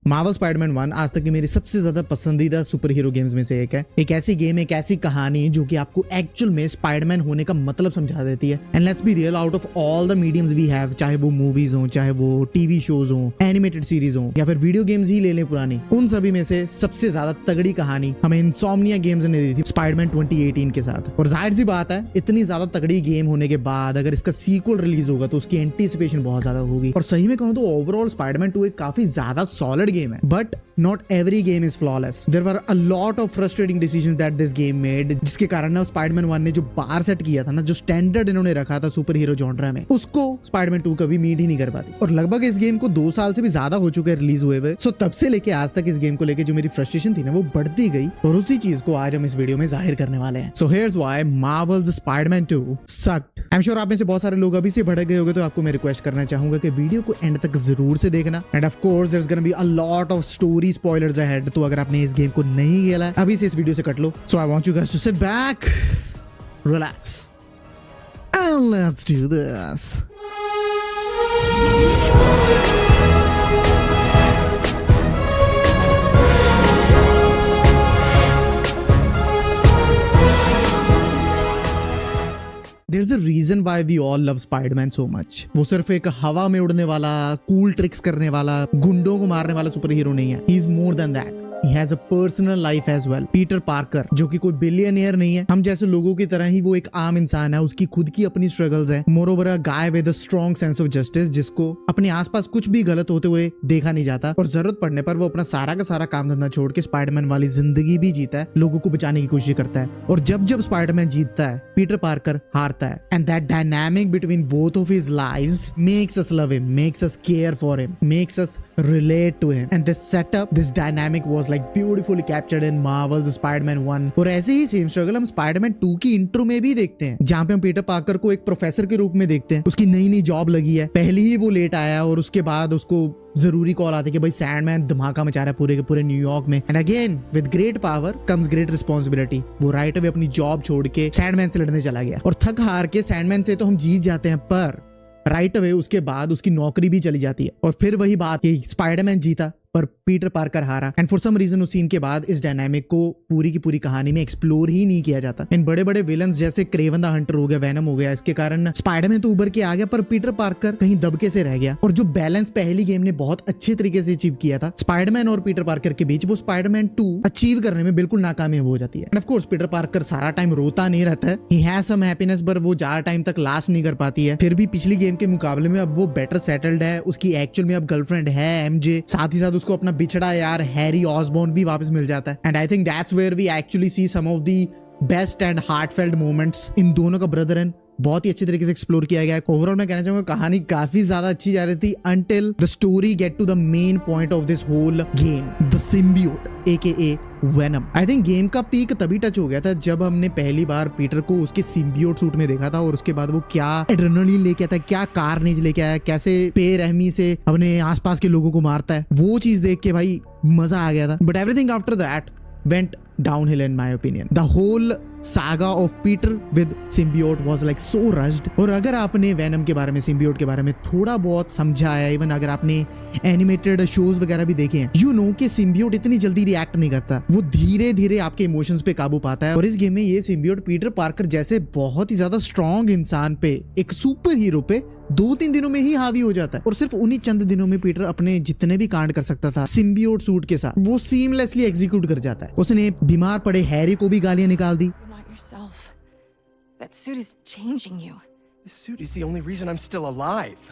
Marvel Spiderman 1 आज तक की मेरी सबसे ज्यादा पसंदीदा सुपर हीरो गेम्स में से एक है। एक ऐसी गेम, एक ऐसी कहानी जो कि आपको एक्चुअल में स्पाइडरमैन होने का मतलब समझा देती है। And let's be real, out of all the mediums we have, चाहे वो मूवीज हो, चाहे वो टीवी शोज हो, एनिमेटेड सीरीज हो, या फिर वीडियो गेम्स ही ले लें पुरानी, उन सभी में से सबसे ज्यादा तगड़ी कहानी हमें इंसोम्निया गेम्स ने दी थी स्पाइडरमैन 2018 के साथ। और जाहिर सी बात है, इतनी ज्यादा तगड़ी गेम होने के बाद अगर इसका सीक्वल रिलीज होगा तो उसकी एंटीसिपेशन बहुत ज्यादा होगी। और सही में कहूं तो ओवरऑल स्पाइडरमैन 2 एक काफी ज्यादा सॉलिड गेम है, but not every game is flawless. There were a lot of frustrating decisions that this game made, जिसके कारण ना स्पाइडरमैन 1 ने जो बार सेट किया था ना, जो स्टैंडर्ड इन्होंने रखा था सुपर हीरो जॉनरा में, उसको स्पाइडरमैन 2 कभी मीट ही नहीं कर पाती। और लगभग इस गेम को 2 साल से भी ज्यादा हो चुके हैं रिलीज हुए। सो तब से लेके आज तक इस गेम को लेके जो मेरी फ्रस्ट्रेशन थी ना, वो बढ़ती गई, और उसी चीज को आज हम इस वीडियो में जाहिर करने वाले हैं। So here's why Marvel's Spiderman 2 sucked. I am sure आप में से बहुत सारे लोग अभी से भड़क गए होंगे, तो आपको मैं रिक्वेस्ट करना चाहूंगा कि वीडियो को एंड तक जरूर से देखना। And of course there is gonna be a lot of story spoilers ahead, तो अगर आपने इस गेम को नहीं खेला है अभी से इस वीडियो से कट लो। So I want you guys to sit back, relax and let's do this. There's a reason why we all love Spider-Man so much. वो सिर्फ एक हवा में उड़ने वाला, कूल ट्रिक्स करने वाला, गुंडों को मारने वाला सुपर हीरो नहीं है। He is more than that. He has a personal life as well. Peter Parker जो कि कोई बिलियनियर नहीं है, हम जैसे लोगों की तरह ही वो एक आम इंसान है। उसकी खुद की अपनी स्ट्रगल्स है। Moreover a guy with a strong sense of justice, जिसको अपने आसपास कुछ भी गलत होते हुए देखा नहीं जाता, और जरूरत पड़ने पर वो अपना सारा का सारा काम धंधा छोड़ के स्पाइडरमैन वाली जिंदगी भी जीता है, लोगों को बचाने की कोशिश करता है। और जब जब स्पाइडरमैन जीतता है, पीटर पार्कर हारता है। And that dynamic between both of his lives makes us love him, makes us care for him, makes us relate to him. And this setup, this dynamic was like beautifully captured in Marvel's Spiderman 1। और ऐसे ही same struggle हम Spiderman 2 की intro में भी देखते हैं, जहां पे हम पीटर पार्कर को एक प्रोफेसर के रूप में देखते हैं। उसकी नई नई जॉब लगी है, पहले ही वो लेट आया, और उसके बाद उसको जरूरी कॉल आती है कि भाई सैंडमैन धमाका मचा रहा है पूरे के पूरे न्यूयॉर्क में। And again with great power comes great responsibility. वो राइट अवे अपनी जॉब छोड़ के सैंडमैन से लड़ने चला गया, और थक हार के सैंडमैन से तो हम जीत जाते हैं, पर राइट अवे उसके बाद उसकी नौकरी भी चली जाती है। और फिर वही बात कि स्पाइडरमैन जीता पर पीटर पार्कर हारा। एंड फॉर सम रीजन उस सीन के बाद इस डायनामिक को पूरी की पूरी कहानी में एक्सप्लोर ही नहीं किया जाता। इन बड़े बड़े विलन्स जैसे क्रेवन द हंटर हो गया, वेनम हो गया, इसके कारण स्पाइडरमैन तो उभर के आ गया, पर पीटर पार्कर कहीं दबके से रह गया। और जो बैलेंस पहली गेम ने बहुत अच्छे तरीके से अचीव किया था स्पाइडरमैन और पीटर पार्कर के बीच, वो स्पाइडरमैन 2 अचीव करने में बिल्कुल नाकामयाब हो जाती है। And of course Peter Parker सारा टाइम रोता नहीं रहता है, ही हैज सम हैप्पीनेस, पर वो ज्यादा टाइम तक लास्ट नहीं कर पाती है। फिर भी पिछली गेम के मुकाबले में अब वो बेटर सेटल्ड है, उसकी एक्चुअल में अब गर्लफ्रेंड है एमजे, साथ ही साथ उसको अपना बिछड़ा यार हैरी ऑसबॉर्न भी वापस मिल जाता है। And I think that's where we actually see some of the best and heartfelt moments in दोनों का ब्रदर एंड बहुत ही अच्छे तरीके से एक्सप्लोर किया गया है। ओवरऑल मैं कहना चाहूंगा कहानी काफी ज्यादा अच्छी जा रही थी until the story get to the main point of this whole game, the symbiote aka venom. I think game का पीक तभी टच हो गया था जब हमने पहली बार पीटर को उसके सिम्बियोट सूट में देखा था, और उसके बाद वो क्या एड्रेनलिन लेके आता है, क्या कार्नेज लेके आया, कैसे बेरहमी से अपने आसपास के लोगों को मारता है, वो चीज देख के भाई मजा आ गया था। But everything after that went downhill in my opinion. The whole saga of Peter with symbiote was like so rushed. और अगर आपने वेनम के बारे में, सिम्बियोट के बारे में थोड़ा बहुत समझा है, इवन अगर आपने एनिमेटेड शोज वगैरह भी देखे हैं, यू नो कि सिम्बियोट इतनी जल्दी रिएक्ट नहीं करता, वो धीरे धीरे आपके इमोशंस पे काबू पाता है। और इस गेम में ये सिम्बियोट पीटर पार्कर जैसे बहुत ही ज्यादा स्ट्रॉन्ग इंसान पे, एक सुपर हीरो पे 2-3 दिनों में ही हावी हो जाता है। और सिर्फ उन्हीं चंद दिनों में पीटर अपने जितने भी कांड कर सकता था सिम्बियोट सूट के साथ, वो सीमलेसली एग्जीक्यूट कर जाता है। उसने बीमार पड़े हैरी को भी गालियां निकाल दी। That suit is changing you. This suit is the only reason I'm still alive.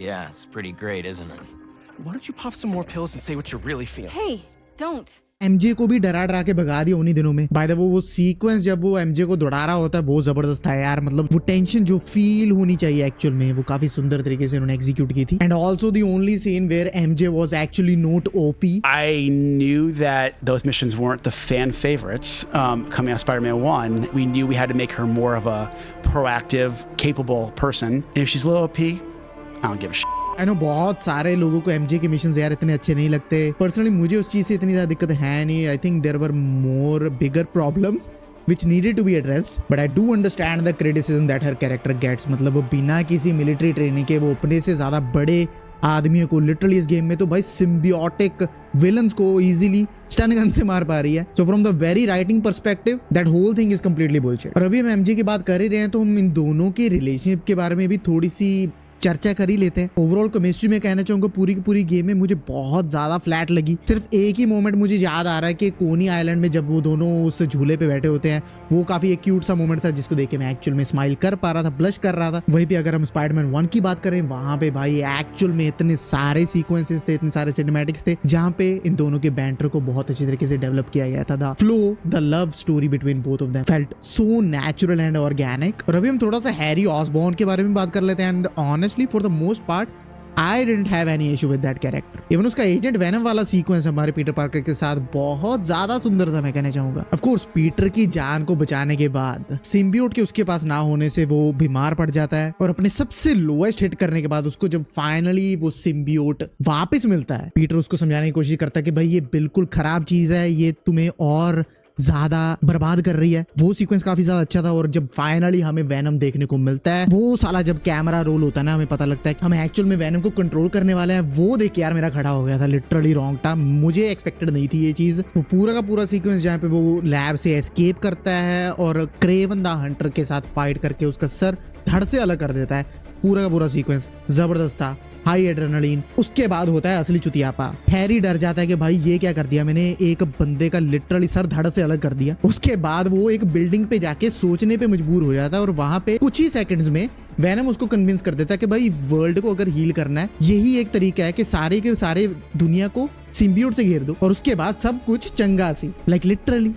Yeah, it's pretty great, isn't it? Why don't you pop some more pills and say what you really feel? Hey, don't. MJ को भी डरा डरा के भगा दिया उन्हीं दिनों में। बाय द वे वो सीक्वेंस जब वो एमजे को दौड़ा रहा होता है वो जबरदस्त था यार, मतलब वो टेंशन जो फील होनी चाहिए एक्चुअल में वो काफी सुंदर तरीके से उन्होंने एग्जीक्यूट की थी। And also the only scene where MJ was actually not OP. I knew that those missions weren't the fan favorites coming out of Spider-Man 1. We knew we had to make her more of a proactive, capable person. And if she's low OP, I don't give a shit. I know बहुत सारे लोगों को MJ के mission यार इतने अच्छे नहीं लगते। पर्सनली मुझे उस चीज से इतनी ज्यादा दिक्कत है नहीं। I think there were more bigger problems which needed to be addressed, but I do understand the criticism that her character gets। मतलब वो बिना किसी मिलिट्री ट्रेनिंग के वो अपने से ज्यादा बड़े आदमियों को लिटरली इस गेम में तो भाई सिम्बियोटिक विलन्स को इजीली स्टन गन से मार पा रही है। So from the very writing perspective that whole thing is completely bullshit. और अभी हम एमजे की बात कर ही रहे हैं तो हम इन दोनों के रिलेशनशिप के बारे में भी थोड़ी सी चर्चा कर ही लेते हैं। ओवरऑल केमिस्ट्री में कहना चाहूंगा पूरी की पूरी गेम में मुझे बहुत ज्यादा फ्लैट लगी। सिर्फ एक ही मोमेंट मुझे याद आ रहा है कि कोनी आइलैंड में जब वो दोनों उस झूले पे बैठे होते हैं, वो काफी एक क्यूट सा मोमेंट था जिसको देख के मैं एक्चुअल में स्माइल कर पा रहा था, ब्लश कर रहा था। वहीं पे अगर हम स्पाइडरमैन 1 की बात करें, वहां पे भाई एक्चुअल में इतने सारे सीक्वेंसेस थे, इतने सारे सिनेमैटिक्स थे जहां पे इन दोनों के बैंटर को बहुत अच्छी तरीके से डेवलप किया गया था। The flow, the love story between both of them felt so natural and organic. और अभी हम थोड़ा सा हैरी ऑसबॉर्न के बारे में बात कर लेते हैं। And honestly for the most part I didn't have any issue with that character. Even उसका एजेंट वेनम वाला सीक्वेंस हमारे पीटर पार्कर के साथ बहुत ज्यादा सुंदर था, मैं कहना चाहूंगा। ऑफ कोर्स पीटर की जान को बचाने के बाद सिम्बियोट के उसके पास ना होने से वो बीमार पड़ जाता है और अपने सबसे लोएस्ट हिट करने के बाद उसको जब फाइनली वो सिम्बियोट वापस मिलता है, पीटर उसको समझाने की कोशिश करता है कि भाई ये बिल्कुल खराब चीज है, ये तुम्हें और ज्यादा बर्बाद कर रही है। वो सीक्वेंस काफी ज्यादा अच्छा था। और जब फाइनली हमें वेनम देखने को मिलता है, वो साला जब कैमरा रोल होता है ना, हमें पता लगता है कि हम एक्चुअल में वेनम को कंट्रोल करने वाले हैं, वो देख के यार मेरा खड़ा हो गया था, लिटरली रॉन्ग था। मुझे एक्सपेक्टेड नहीं थी ये चीज। वो पूरा का पूरा सीक्वेंस जहाँ पे वो लैब से एस्केप करता है और क्रेवन द हंटर के साथ फाइट करके उसका सर धड़ से अलग कर देता है, पूरा का पूरा सीक्वेंस जबरदस्त था, हाई एड्रेनलिन। उसके बाद होता है असली चुतियापा। हैरी डर जाता है कि भाई ये क्या कर दिया मैंने, एक बंदे का लिटरली सर धड़ से अलग कर दिया। उसके बाद वो एक बिल्डिंग पे जाके सोचने पे मजबूर हो जाता है और वहां पे कुछ ही सेकंड्स में वेनम उसको कन्विंस कर देता है कि भाई वर्ल्ड को अगर हील करना है, यही एक तरीका है कि सारे के सारे दुनिया को सिम्बियोट से घेर दो और उसके बाद सब कुछ चंगा सी, लाइक लिटरली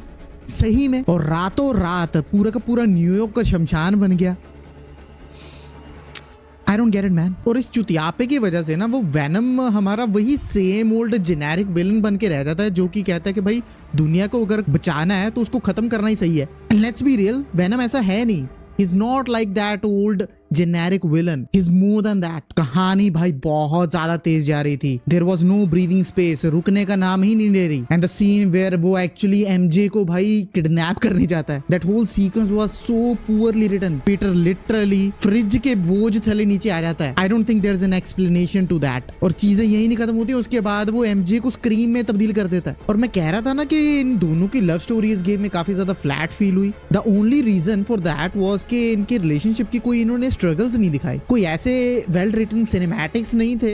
सही में। और रातों रात पूरा का पूरा न्यूयॉर्क का शमशान बन गया। I don't get it, man. और इस चुतियापे की वजह से ना वो वेनम हमारा वही सेम ओल्ड जेनेरिक विलन बन के रह जाता है, जो कि कहता है कि भाई दुनिया को अगर बचाना है तो उसको खत्म करना ही सही है। लेट्स बी रियल, वेनम ऐसा है नहीं। He's not like that old generic villain. He's more than that. कहानी भाई बहुत ज्यादा तेज जा रही थी। There was no breathing space. रुकने का नाम ही नहीं ले रही। And the scene where वो actually MJ को भाई किडनैप करने जाता है, that whole sequence was so poorly written. Peter literally fridge के बोझ थले नीचे आ जाता है। I don't think there's an explanation to that. और चीजें यही नहीं खत्म होती, उसके बाद वो MJ को स्क्रीम में तब्दील कर देता है। और मैं कह रहा था ना कि इन दोनों की लव स्टोरी इस गेम में काफी ज्यादा फ्लैट फील हुई। The only reason for that was कि इनके रिलेशनशिप की कोई इन्होंने स्ट्रगल्स नहीं दिखाई, कोई ऐसे वेल रिटन सिनेमैटिक्स नहीं थे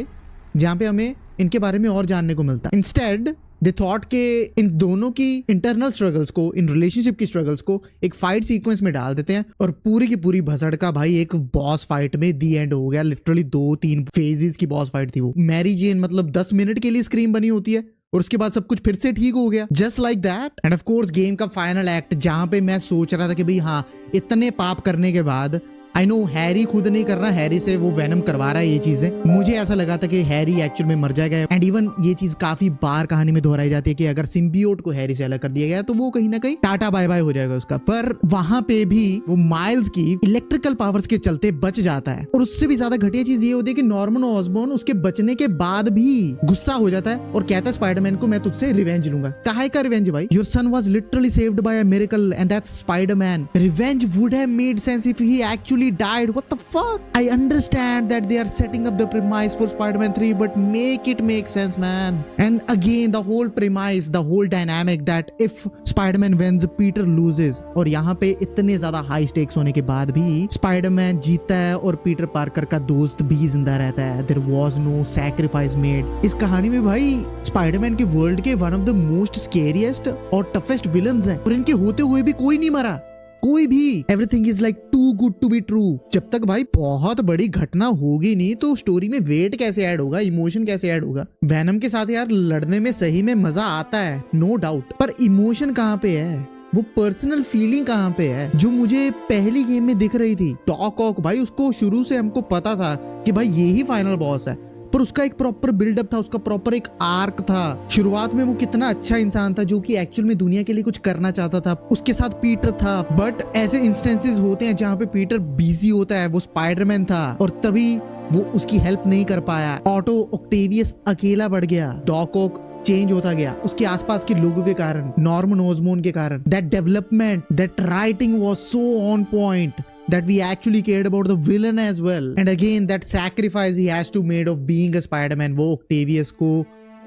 जहां पे हमें इनके बारे में और जानने को मिलता। इंस्टेड दे थॉट के इन दोनों की इंटरनल स्ट्रगल्स को, इन रिलेशनशिप की स्ट्रगल्स को एक फाइट सीक्वेंस में डाल देते हैं और पूरी की पूरी भसड़ का भाई एक बॉस फाइट में दी एंड हो गया। लिटरली 2-3 फेजेस की बॉस फाइट थी वो। मैरी जेन मतलब 10 मिनट के लिए स्क्रीन बनी होती है और उसके बाद सब कुछ फिर से ठीक हो गया, just like that. And of course game का फाइनल एक्ट जहां पे मैं सोच रहा था कि भाई हाँ, इतने पाप करने के बाद आई नो हैरी खुद नहीं कर रहा, हैरी से वो वेनम करवा रहा है ये चीजें। मुझे ऐसा लगा था कि हैरी एक्चुअल में मर जाएगा। एंड इवन ये चीज काफी बार कहानी में दोहराई जाती है कि अगर सिम्बियोट को हैरी से अलग कर दिया गया तो वो कहीं ना कहीं टाटा बाय बाय हो जाएगा उसका। पर वहां पे भी वो माइल्स की इलेक्ट्रिकल पावर्स के चलते बच जाता है। और उससे भी ज्यादा घटिया चीज ये होती है कि नॉर्मन ऑसबॉर्न उसके बचने के बाद भी गुस्सा हो जाता है और कहता है स्पाइडरमैन को मैं तुझसे रिवेंज लूंगा। काहे का रिवेंज भाई? Your son was literally saved by a miracle and that's Spiderman. Revenge would have made sense if he actually died. What the fuck? I understand that they are setting up the premise for Spider-Man 3, but make it make sense, man. And again, the whole premise, the whole dynamic that if Spider-Man wins, Peter loses. और यहाँ पे इतने ज्यादा high stakes होने के बाद भी Spider-Man जीतता है और पीटर पार्कर का दोस्त भी जिंदा रहता है। There was no sacrifice made. इस कहानी में भाई Spider-Man के वर्ल्ड के one of the most scariest और toughest villains हैं और इनके होते हुए भी कोई नहीं मरा, कोई भी। Everything is like too good to be true. जब तक भाई बहुत बड़ी घटना होगी नहीं तो स्टोरी में वेट कैसे ऐड होगा, इमोशन कैसे ऐड होगा? वेनम के साथ यार लड़ने में सही में मजा आता है, नो डाउट, पर इमोशन कहाँ पे है? वो पर्सनल फीलिंग कहाँ पे है जो मुझे पहली गेम में दिख रही थी? डॉक ऑक भाई, उसको शुरू से हमको पता था कि भाई ये ही फाइनल बॉस है, पर उसका एक प्रॉपर बिल्डअप था, उसका प्रॉपर एक आर्क था। शुरुआत में वो कितना अच्छा इंसान था जो कि एक्चुअल में दुनिया के लिए कुछ करना चाहता था, उसके साथ पीटर था। बट ऐसे इंस्टेंसेस होते हैं जहाँ पे पीटर बिजी होता है, वो स्पाइडरमैन था और तभी वो उसकी हेल्प नहीं कर पाया। ऑटो ऑक्टेवियस अकेला बढ़ गया, डॉक ऑक चेंज होता गया उसके आसपास के लोगों के कारण, नॉर्मन ऑसबॉर्न के कारण। That development, that writing was so on point. that we actually cared about the villain as well. And again, that sacrifice he has to made of being a Spider-Man, वो Octavius को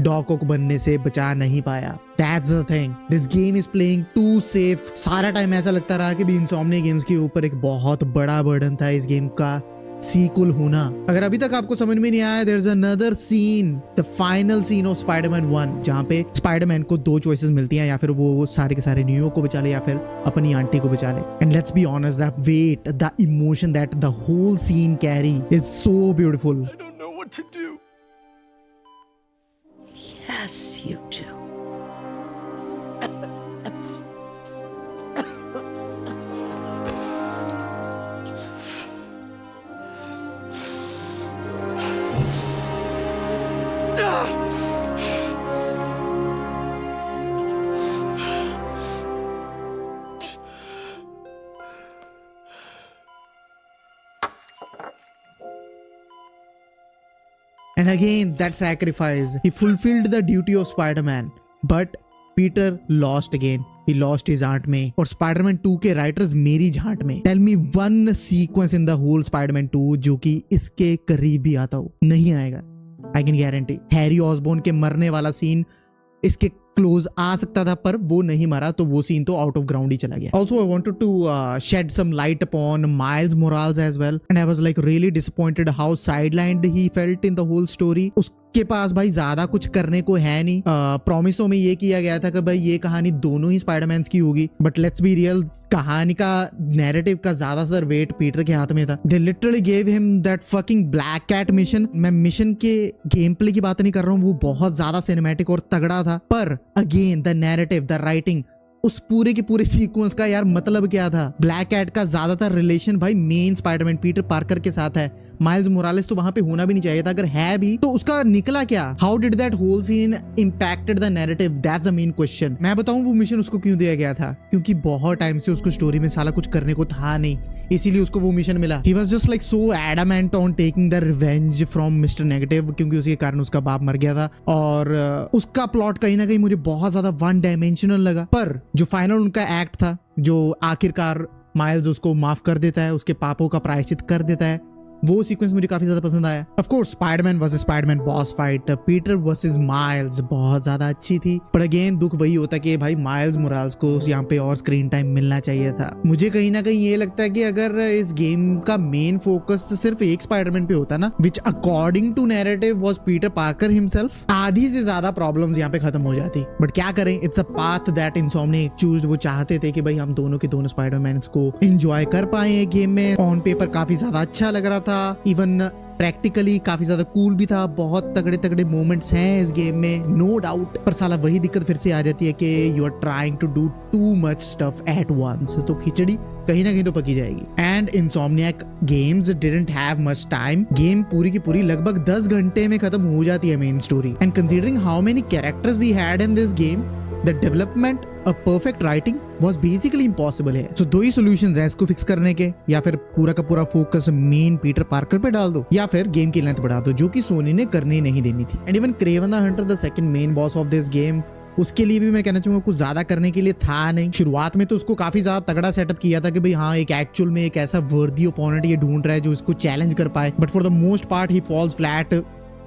dock ऑक बनने से बचा नहीं पाया. That's the thing. This game is playing too safe. सारा time ऐसा लगता रहा कि भी इंसोम्निया गेम्स के ऊपर एक बहुत बड़ा बर्डन था इस गेम का सीक्वल होना. अगर अभी तक आपको समझ में नहीं आया, there is another scene, the final scene of Spiderman 1, जहां पे स्पाइडरमैन को दो चॉइसेस मिलती हैं, या फिर वो सारे के सारे न्यूयॉर्क को बचा ले या फिर अपनी आंटी को बचा ले. And let's be honest, that weight, the emotion that the whole scene carry is so beautiful. I don't know what to do. Yes, you do. And again, that sacrifice. He fulfilled the duty of Spider-Man. But Peter lost again. He lost his Aunt May. और Spider-Man 2 के writers मेरी झांट में. Tell me one sequence in the whole Spider-Man 2 जो कि इसके करीब भी आता हो. नहीं आएगा. I can guarantee. Harry Osborn के मरने वाला सीन इसके क्लोज आ सकता था, पर वो नहीं मरा, तो वो सीन तो आउट ऑफ ग्राउंड ही चला गया. Also I wanted to shed some light upon Miles Morales as well, and I was like really disappointed how sidelined he felt in the whole story. उसके पास भाई ज्यादा कुछ करने को है नहीं. प्रॉमिस तो हमें ये किया गया था कि भाई ये कहानी दोनों ही स्पाइडरमैन्स की होगी, बट लेट्स बी रियल, कहानी का नैरेटिव का ज्यादातर वेट पीटर के हाथ में था. They literally gave him that fucking Black Cat mission. मैं मिशन के गेम प्ले की बात नहीं कर रहा हूँ, वो बहुत ज्यादा सिनेमैटिक और तगड़ा था, पर again the narrative, the writing, उस पूरे के पूरे सीक्वेंस का यार मतलब क्या था. ब्लैक कैट का ज्यादातर रिलेशन भाई मेन स्पाइडरमैन पीटर पार्कर के साथ है. माइल्स मोरालेस तो वहां पे होना भी नहीं चाहिए था, अगर है भी तो उसका निकला क्या. How did that whole scene impacted the narrative, that's the main question. मैं बताऊं वो मिशन उसको क्यों दिया गया था, क्योंकि बहुत टाइम से उसको स्टोरी में साला कुछ करने को था नहीं, इसीलिए उसको वो मिशन मिला. He was just like so adamant on taking the revenge from mister negative, क्योंकि उसके कारण उसका बाप मर गया था. और उसका प्लॉट कहीं ना कहीं मुझे बहुत ज्यादा वन डायमेंशनल लगा. पर जो फाइनल उनका एक्ट था, जो आखिरकार माइल्स उसको माफ कर देता है, उसके पापों का प्रायश्चित कर देता है, वो सीक्वेंस मुझे काफी ज्यादा पसंद आया. Of course Spiderman versus Spiderman boss fight, Peter versus miles, बहुत ज्यादा अच्छी थी. पर अगेन दुख वही होता कि भाई माइल्स मोराल्स को यहाँ पे और स्क्रीन टाइम मिलना चाहिए था. मुझे कहीं ना कहीं ये लगता है कि अगर इस गेम का मेन फोकस सिर्फ एक स्पाइडरमैन पे होता ना, which according to narrative was Peter Parker himself, आधी से ज्यादा प्रॉब्लम्स यहाँ पे खत्म हो जाती. बट क्या करें, it's a path that Insomnia chose. वो चाहते थे कि भाई हम दोनों के दोनों स्पाइडरमैन को एंजॉय कर पाए गेम में. ऑन पेपर काफी ज्यादा अच्छा लग रहा था, इवन प्रैक्टिकली काफी ज्यादा कूल भी था. बहुत तगड़े तगड़े मोमेंट्स हैं इस गेम में, नो डाउट. पर साला वही दिक्कत फिर से आ जाती है कि you are trying to do too much stuff at once, तो खिचड़ी कहीं ना कहीं तो पकी जाएगी. And Insomniac Games didn't have much time. Game पूरी की पूरी लगभग 10 घंटे में खत्म हो जाती है main story. And considering how many characters we had in this game, the development, a perfect writing was basically impossible है. सो दो ही सॉल्यूशंस हैं इसको फिक्स करने के, या फिर पूरा का पूरा फोकस मेन पीटर पार्कर पे डाल दो, या फिर गेम की लेंथ बढ़ा दो, जो कि सोनी ने करनी नहीं देनी थी. And even Kraven the Hunter, the second main boss of this game, उसके लिए भी मैं कहना चाहूंगा कुछ ज्यादा करने के लिए था नहीं. शुरुआत में तो उसको काफी ज्यादा तगड़ा सेटअप किया था कि भाई हाँ एक एक्चुअल में एक ऐसा वर्दी ओपोनेंट ये ढूंढ रहा है जो इसको चैलेंज कर पाए. But for the most part he falls flat.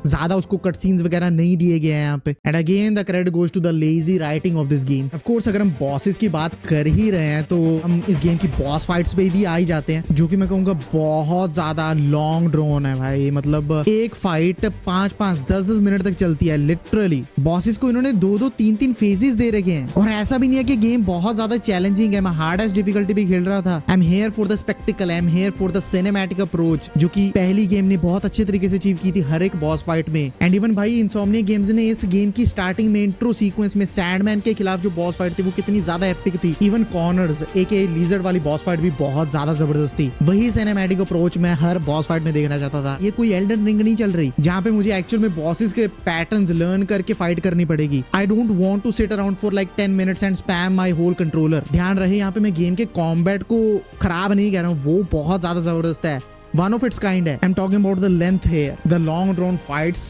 ज्यादा उसको कट सीन्स वगैरह नहीं दिए गए हैं यहाँ पे. And again the credit goes to the lazy writing of this game. Of course अगर हम बॉसेस की बात कर ही रहे हैं तो हम इस गेम की बॉस फाइट्स पे भी आ ही जाते हैं, जो कि मैं कहूंगा बहुत ज्यादा लॉन्ग ड्रोन है भाई. मतलब एक फाइट 5-5, 10-10 मिनट तक चलती है लिटरली. बॉसेस को इन्होंने 2-2, 3-3 फेजेस दे रखे हैं, और ऐसा भी नहीं है कि गेम बहुत ज्यादा चैलेंजिंग है. मैं हार्डेस्ट डिफिकल्टी भी खेल रहा था. I am here for the spectacled, I am here for the cinematic approach, जो कि पहली गेम ने बहुत अच्छे तरीके से अचीव की थी हर एक बॉस फाइट में. एंड इवन भाई इनसोम्निया गेम्स ने इस गेम की स्टार्टिंग में इंट्रो सीक्वेंस में सैंडमैन के खिलाफ जो बॉस फाइट थी वो कितनी ज्यादा एपिक थी. इवन कॉर्नर्स एके लिजर्ड वाली बॉस फाइट भी बहुत ज्यादा जबरदस्त थी. वही सिनेमैटिक अप्रोच मैं हर बॉस फाइट में देखना चाहता था. ये कोई एल्डन रिंग नहीं चल रही जहां पे मुझे एक्चुअल में बॉसेस के पैटर्न्स लर्न करके फाइट करनी पड़ेगी. I don't want to sit around for like 10 minutes and spam my whole controller. ध्यान रहे यहाँ पे मैं गेम के कॉम्बैट को खराब नहीं कह रहा हूँ, वो बहुत ज्यादा जबरदस्त है. One of its kind है. I'm talking about the length here. The long drawn fights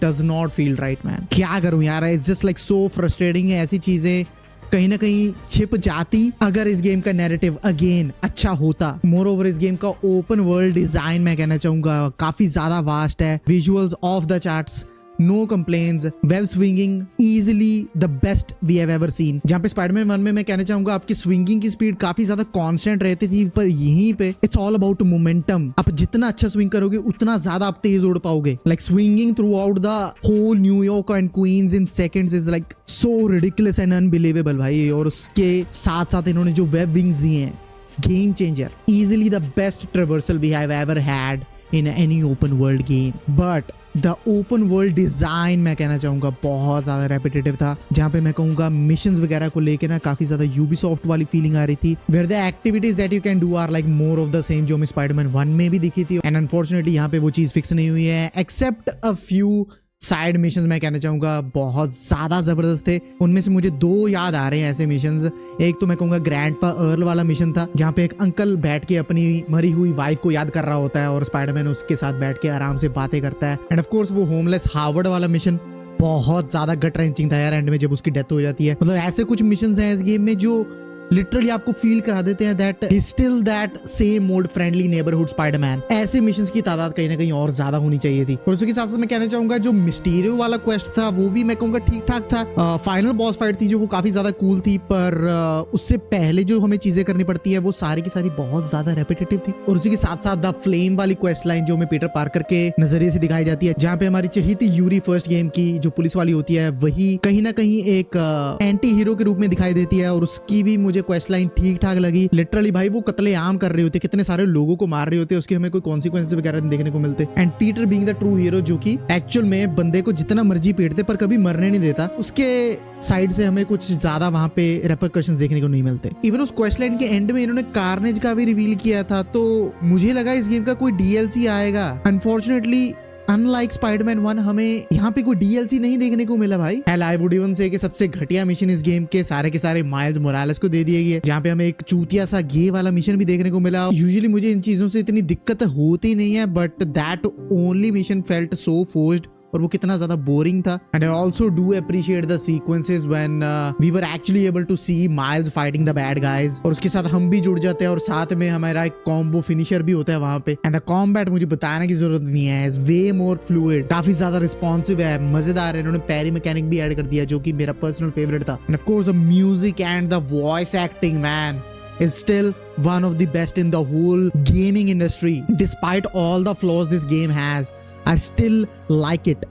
does not feel right, man. क्या करूँ यार, it's just like so frustrating है. ऐसी चीजें कहीं ना कहीं छिप जाती अगर इस गेम का नैरेटिव अगेन अच्छा होता। मोर ओवर इस गेम का ओपन वर्ल्ड डिजाइन मैं कहना चाहूंगा काफी ज्यादा वास्ट है, visuals of the charts, no complains, web swinging easily the best we have ever seen. जहाँ पे स्पाइडरमैन 1 में मैं कहना चाहूंगा आपकी स्विंगिंग की स्पीड काफी ज्यादा कांस्टेंट रहती थी, पर यहीं पे इट्स ऑल अबाउट मोमेंटम। आप जितना अच्छा स्विंग करोगे उतना ज्यादा आप तेज उड़ पाओगे। Like swinging throughout the whole New York and Queens in seconds is like so ridiculous and unbelievable भाई। और उसके साथ साथ इन्होंने जो वेब विंग्स दिए हैं, game changer, easily the best traversal we have ever had in any open world game. But the open world design मैं कहना चाहूंगा बहुत ज्यादा रेपिटेटिव था, जहां पे मैं कहूंगा मिशंस वगैरह को लेके ना काफी ज्यादा यूबीसॉफ्ट वाली फीलिंग आ रही थी, where the activities that you can do are like more of the same जो हमें स्पाइडरमैन 1 में भी दिखी थी। एंड अनफॉर्चुनेटली यहाँ पे वो चीज फिक्स नहीं हुई है, except a few side missions मैं कहना चाहूंगा बहुत ज्यादा जबरदस्त थे। उनमें से मुझे 2 याद आ रहे हैं ऐसे मिशंस। एक तो मैं कहूंगा ग्रैंडपा अर्ल वाला मिशन था, जहां पे एक अंकल बैठ के अपनी मरी हुई वाइफ को याद कर रहा होता है और स्पाइडरमैन उसके साथ बैठ के आराम से बातें करता है। एंड ऑफ कोर्स वो होमलेस हार्वर्ड वाला मिशन बहुत ज्यादा गट रेंचिंग था यार, एंड में जब उसकी डेथ हो जाती है। मतलब ऐसे कुछ मिशंस हैं इस गेम में जो लिटरली आपको फील करा देते हैं that he still that same mode friendly neighbourhood Spiderman. ऐसे मिशंस की तादाद कहीं ना कहीं और ज्यादा होनी चाहिए थी। और उसके साथ साथ मैं कहना चाहूंगा जो मिस्टीरियो वाला क्वेस्ट था वो भी मैं कहूंगा ठीक ठाक था। फाइनल बॉस फाइट थी जो वो काफी ज्यादा कूल थी, पर उससे पहले जो हमें चीजें करनी पड़ती है वो सारी की सारी बहुत ज्यादा रेपिटेटिव थी। और उसी के साथ साथ द फ्लेम वाली क्वेस्ट लाइन जो हमें पीटर पार्कर के नजरिए से दिखाई जाती है, जहाँ पे हमारी चहेती यूरी फर्स्ट गेम की जो पुलिस वाली होती है वही कहीं ना कहीं एक एंटी हीरो के रूप में दिखाई देती है। और उसकी भी मुझे क्वेस्ट लाइन ठीक ठाक लगी। लिटरली भाई वो कत्लेआम कर रहे होते, कितने सारे लोगों को मार रहे होते, उसके हमें कोई कॉन्सिक्वेंसेस वगैरह देखने को मिलते। And Peter being the true hero जो कि एक्चुअल में बंदे को जितना मर्जी पीटते पर कभी मरने नहीं देता, उसके साइड से हमें कुछ ज्यादा वहां पे रेपरकशंस देखने को नहीं मिलते। इवन उस क्वेस्ट लाइन के एंड में इन्होंने कार्नेज का भी रिवील किया था, तो मुझे लगा इस गेम का कोई डीएलसी आएगा। अनफॉर्चुनेटली अनलाइक स्पाइडरमैन 1 हमें यहाँ पे कोई डीएलसी नहीं देखने को मिला भाई। हेल आई वुड इवन से कि सबसे घटिया मिशन इस गेम के सारे माइल्स मोरालेस को दे दिए गए, जहाँ पे हमें एक चूतिया सा गे वाला मिशन भी देखने को मिला। यूजुअली मुझे इन चीजों से इतनी दिक्कत होती नहीं है, but that only mission felt so forced, और वो कितना ज्यादा बोरिंग था। And I also do appreciate the sequences when we were actually able to see Miles fighting the bad guys, और उसके साथ हम भी जुड़ जाते हैं और साथ में हमारा एक कॉम्बो फिनिशर भी होता है वहां पे। एंड द कॉम्बैट मुझे बताने की जरूरत नहीं है, इज वे मोर फ्लूइड, काफी ज्यादा रिस्पॉन्सिव है, मजेदार है। इन्होंने पैरी मैकेनिक भी ऐड कर दिया जो कि मेरा पर्सनल फेवरेट था। And of course the music and the voice acting man is still one of the best in the whole gaming industry. Despite all the flaws this game has, I still like it.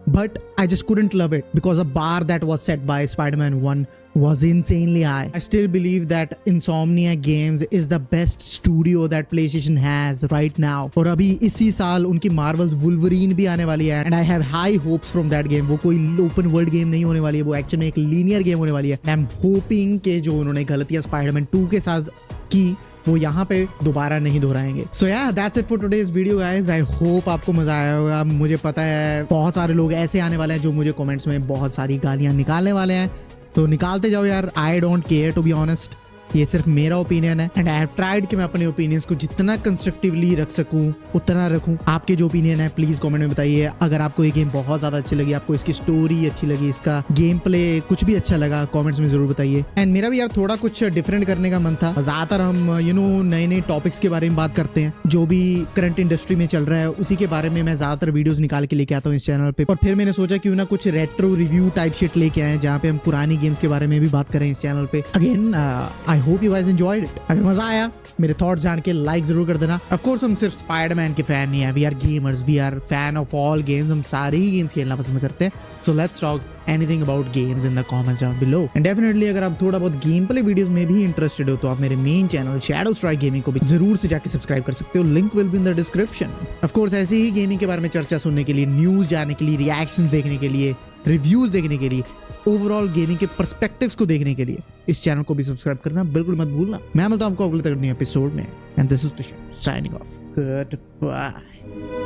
But I just couldn't love it because the bar that was set by Spider-Man 1 was insanely high. I still believe that Insomniac Games is the best studio that PlayStation has right now. और अभी इसी साल उनकी Marvel's Wolverine भी आने वाली है, and I have high hopes from that game. वो कोई open world game नहीं होने वाली है, वो एक्चुअल में एक linear game होने वाली है। And I'm hoping कि जो उन्होंने गलतियां Spider-Man 2 के साथ की वो यहाँ पे दोबारा नहीं दोहराएंगे। सो या that's it for today's video guys. I hope आपको मजा आया होगा। मुझे पता है बहुत सारे लोग ऐसे आने वाले हैं जो मुझे कमेंट्स में बहुत सारी गालियां निकालने वाले हैं, तो निकालते जाओ यार। I don't care to be honest, ये सिर्फ मेरा ओपिनियन है, एंड आई हैव ट्राइड कि मैं अपने ओपिनियंस को जितना कंस्ट्रक्टिवली रख सकूं उतना रखूं। आपके जो ओपिनियन है प्लीज कमेंट में बताइए। अगर आपको ये गेम बहुत ज्यादा अच्छी लगी, आपको इसकी स्टोरी अच्छी लगी, इसका गेम प्ले कुछ भी अच्छा लगा, कमेंट्स में जरूर बताइए। एंड मेरा भी यार थोड़ा कुछ डिफरेंट करने का मन था। ज्यादातर हम नए टॉपिक्स के बारे में बात करते हैं, जो भी करंट इंडस्ट्री में चल रहा है उसी के बारे में मैं ज्यादातर वीडियोस निकाल के लेके आता हूँ इस चैनल पे। और फिर मैंने सोचा क्यों ना कुछ रेट्रो रिव्यू टाइप शिट लेके आए, जहाँ पे हम पुरानी गेम्स के बारे में भी बात करें इस चैनल पे। Again I hope you guys enjoyed it. अगर मजा आया मेरे थॉट्स जान के लाइक जरूर कर देना। ऑफ कोर्स हम सिर्फ स्पाइडरमैन के फैन नहीं है, we are gamers, we are fan of all games. हम सारे ही गेम्स खेलना पसंद करते हैं। So let's talk anything about games in the comments down below. And definitely अगर आप थोड़ा बहुत गेम प्ले वीडियोस में भी इंटरेस्टेड हो तो आप मेरे main channel shadow strike gaming को भी जरूर से जाके सब्सक्राइब कर सकते हो, link will be in the description. Of course ऐसे ही गेमिंग के बारे में चर्चा सुनने के लिए, न्यूज जानने के लिए, रिएक्शन देखने के लिए, रिव्यूज देखने के लिए, ओवरऑल गेमिंग के पर्सपेक्टिव्स को देखने के लिए इस चैनल को भी सब्सक्राइब करना बिल्कुल मत भूलना। मैं मिलता हूं आपको अगले तक एपिसोड में, and this is Tushar signing off. Good bye.